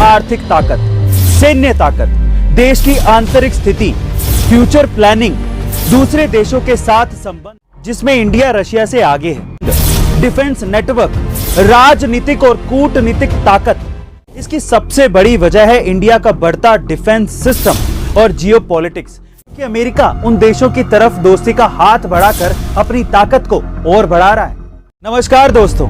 आर्थिक ताकत, सैन्य ताकत, देश की आंतरिक स्थिति, फ्यूचर प्लानिंग, दूसरे देशों के साथ संबंध जिसमें इंडिया रशिया से आगे है, डिफेंस नेटवर्क, राजनीतिक और कूटनीतिक ताकत। इसकी सबसे बड़ी वजह है इंडिया का बढ़ता डिफेंस सिस्टम और जियोपॉलिटिक्स कि अमेरिका उन देशों की तरफ दोस्ती का हाथ बढ़ाकर अपनी ताकत को और बढ़ा रहा है। नमस्कार दोस्तों,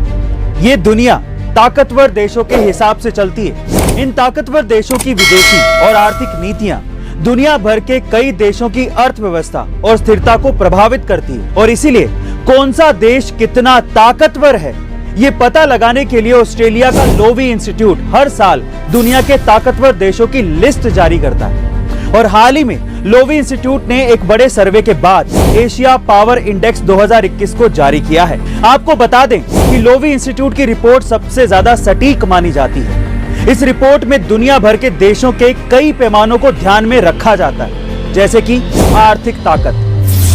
ये दुनिया ताकतवर देशों के हिसाब से चलती है। इन ताकतवर देशों की विदेशी और आर्थिक नीतियां दुनिया भर के कई देशों की अर्थव्यवस्था और स्थिरता को प्रभावित करती है और इसीलिए कौन सा देश कितना ताकतवर है ये पता लगाने के लिए ऑस्ट्रेलिया का लोवी इंस्टीट्यूट हर साल दुनिया के ताकतवर देशों की लिस्ट जारी करता है। और हाल ही में लोवी इंस्टीट्यूट ने एक बड़े सर्वे के बाद एशिया पावर इंडेक्स 2021 को जारी किया है। आपको बता दें कि लोवी इंस्टीट्यूट की रिपोर्ट सबसे ज्यादा सटीक मानी जाती है। इस रिपोर्ट में दुनिया भर के देशों के कई पैमानों को ध्यान में रखा जाता है, जैसे कि आर्थिक ताकत,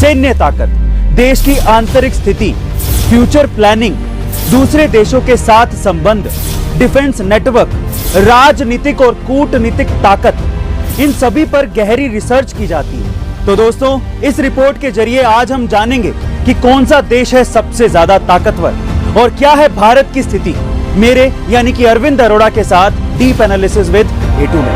सैन्य ताकत, देश की आंतरिक स्थिति, फ्यूचर प्लानिंग, दूसरे देशों के साथ संबंध, डिफेंस नेटवर्क, राजनीतिक और कूटनीतिक ताकत, इन सभी पर गहरी रिसर्च की जाती है। तो दोस्तों, इस रिपोर्ट के जरिए आज हम जानेंगे कि कौन सा देश है सबसे ज्यादा ताकतवर और क्या है भारत की स्थिति, मेरे यानी कि अरविंद अरोड़ा के साथ डीप एनालिसिस विद A2 में।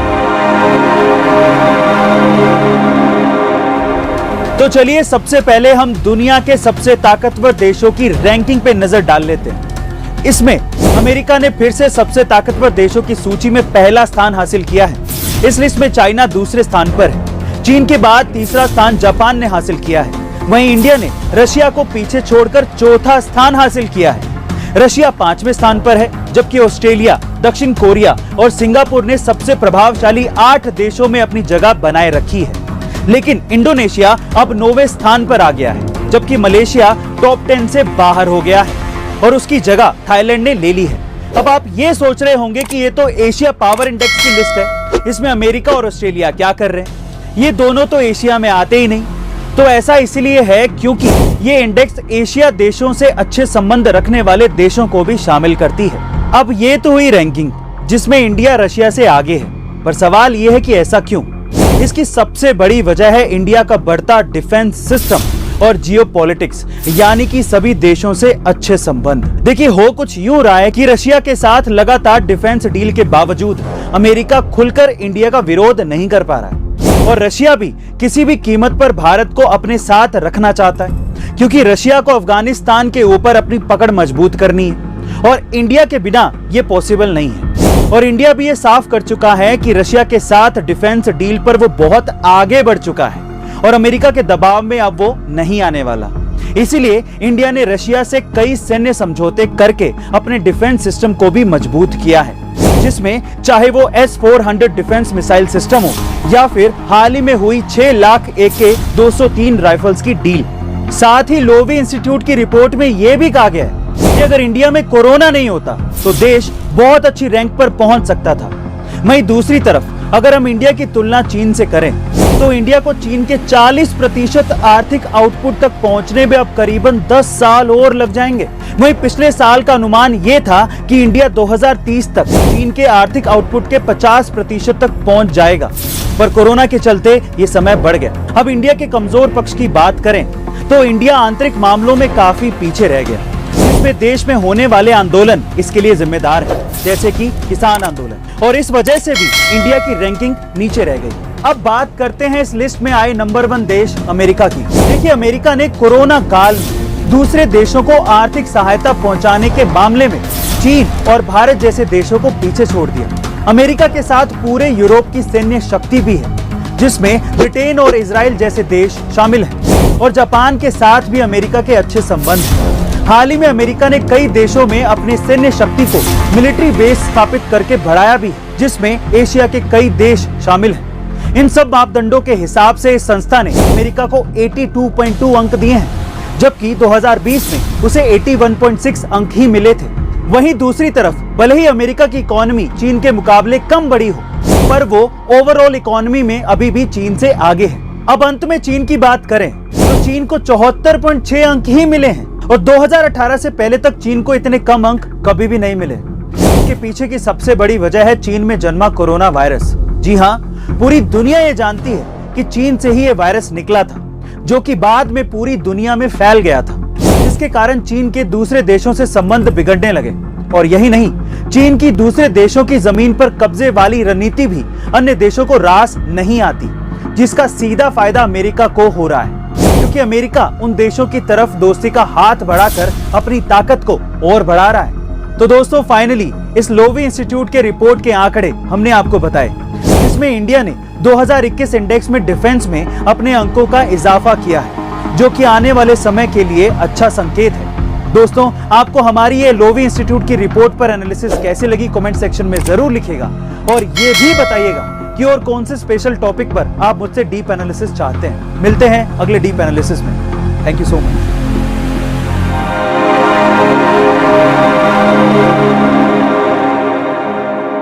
तो चलिए सबसे पहले हम दुनिया के सबसे ताकतवर देशों की रैंकिंग पे नजर डाल लेते हैं। इसमें अमेरिका ने फिर से सबसे ताकतवर देशों की सूची में पहला स्थान हासिल किया है। इस लिस्ट में चाइना दूसरे स्थान पर है। चीन के बाद तीसरा स्थान जापान ने हासिल किया है। वहीं इंडिया ने रशिया को पीछे छोड़कर चौथा स्थान हासिल किया है। रशिया 5वें स्थान पर है, जबकि ऑस्ट्रेलिया, दक्षिण कोरिया और सिंगापुर ने सबसे प्रभावशाली 8 देशों में अपनी जगह बनाए रखी है। लेकिन इंडोनेशिया अब 9वें स्थान पर आ गया है, जबकि मलेशिया टॉप 10 से बाहर हो गया है और उसकी जगह थाईलैंड ने ले ली है। अब आप ये सोच रहे होंगे कि ये तो एशिया पावर इंडेक्स की लिस्ट है, इसमें अमेरिका और ऑस्ट्रेलिया क्या कर रहे हैं? ये दोनों तो एशिया में आते ही नहीं। तो ऐसा इसलिए है क्योंकि ये इंडेक्स एशिया देशों से अच्छे संबंध रखने वाले देशों को भी शामिल करती है। अब ये तो हुई रैंकिंग जिसमें इंडिया रशिया से आगे है, पर सवाल ये है कि ऐसा क्यों? इसकी सबसे बड़ी वजह है इंडिया का बढ़ता डिफेंस सिस्टम और जियोपॉलिटिक्स, यानी कि सभी देशों से अच्छे संबंध। देखिए, हो कुछ यूं रहा है कि रशिया के साथ लगातार डिफेंस डील के बावजूद अमेरिका खुलकर इंडिया का विरोध नहीं कर पा रहा है और रशिया भी किसी भी कीमत पर भारत को अपने साथ रखना चाहता है, क्योंकि रशिया को अफगानिस्तान के ऊपर अपनी पकड़ मजबूत करनी है और इंडिया के बिना ये पॉसिबल नहीं है। और इंडिया भी ये साफ कर चुका है कि रशिया के साथ डिफेंस डील पर वो बहुत आगे बढ़ चुका है और अमेरिका के दबाव में अब वो नहीं आने वाला। इसीलिए इंडिया ने रशिया से कई सैन्य समझौते करके अपने डिफेंस सिस्टम को भी मजबूत किया है, जिसमें चाहे वो S-400 डिफेंस मिसाइल सिस्टम हो या फिर हाल ही में हुई 6 लाख AK-203 राइफल्स की डील। साथ ही लोवी इंस्टीट्यूट की रिपोर्ट में यह भी कहा गया है कि अगर इंडिया में कोरोना नहीं होता तो देश बहुत अच्छी रैंक पर पहुंच सकता था। वहीं दूसरी तरफ अगर हम इंडिया की तुलना चीन से करें तो इंडिया को चीन के 40% आर्थिक आउटपुट तक पहुंचने में अब करीबन 10 साल और लग जाएंगे। वहीं पिछले साल का अनुमान यह था कि इंडिया 2030 तक चीन के आर्थिक आउटपुट के 50% तक पहुंच जाएगा, पर कोरोना के चलते ये समय बढ़ गया। अब इंडिया के कमजोर पक्ष की बात करें तो इंडिया आंतरिक मामलों में काफी पीछे रह गया, जिसमें देश में होने वाले आंदोलन इसके लिए जिम्मेदार है, जैसे कि किसान आंदोलन, और इस वजह से भी इंडिया की रैंकिंग नीचे रह गई। अब बात करते हैं इस लिस्ट में आए नंबर 1 देश अमेरिका की। देखिए, अमेरिका ने कोरोना काल में दूसरे देशों को आर्थिक सहायता पहुंचाने के मामले में चीन और भारत जैसे देशों को पीछे छोड़ दिया। अमेरिका के साथ पूरे यूरोप की सैन्य शक्ति भी है, जिसमें ब्रिटेन और इजराइल जैसे देश शामिल हैं और जापान के साथ भी अमेरिका के अच्छे संबंध हैं। हाल ही में अमेरिका ने कई देशों में अपनी सैन्य शक्ति को मिलिट्री बेस स्थापित करके बढ़ाया भी, जिसमें एशिया के कई देश शामिल हैं। इन सब मापदंडों के हिसाब से इस संस्था ने अमेरिका को 82.2 अंक दिए हैं, जबकि 2020 में उसे 81.6 अंक ही मिले थे। वहीं दूसरी तरफ भले ही अमेरिका की इकोनॉमी चीन के मुकाबले कम बड़ी हो, पर वो ओवरऑल इकोनॉमी में अभी भी चीन से आगे है। अब अंत में चीन की बात करें तो चीन को 74.6 अंक ही मिले हैं और 2018 से पहले तक चीन को इतने कम अंक कभी भी नहीं मिले। इसके पीछे की सबसे बड़ी वजह है चीन में जन्मा कोरोना वायरस। जी हाँ, पूरी दुनिया ये जानती है कि चीन से ही ये वायरस निकला था, जो कि बाद में पूरी दुनिया में फैल गया था, जिसके कारण चीन के दूसरे देशों से संबंध बिगड़ने लगे। और यही नहीं, चीन की दूसरे देशों की जमीन पर कब्जे वाली रणनीति भी अन्य देशों को रास नहीं आती, जिसका सीधा फायदा अमेरिका को हो रहा है, क्योंकि अमेरिका उन देशों की तरफ दोस्ती का हाथ बढ़ाकर अपनी ताकत को और बढ़ा रहा है। तो दोस्तों, फाइनली इस लोवी इंस्टीट्यूट के रिपोर्ट के आंकड़े हमने आपको बताए, जिसमें इंडिया ने 2021 इंडेक्स में डिफेंस में अपने अंकों का इजाफा किया है, जो कि आने वाले समय के लिए अच्छा संकेत है। दोस्तों, आपको हमारी ये लोवी इंस्टीट्यूट की रिपोर्ट पर एनालिसिस कैसी लगी कमेंट सेक्शन में जरूर लिखिएगा, और ये भी बताइएगा कि और कौन से स्पेशल टॉपिक पर आप मुझसे डीप एनालिसिस चाहते हैं। मिलते हैं अगले डीप एनालिसिस में। Thank you so much.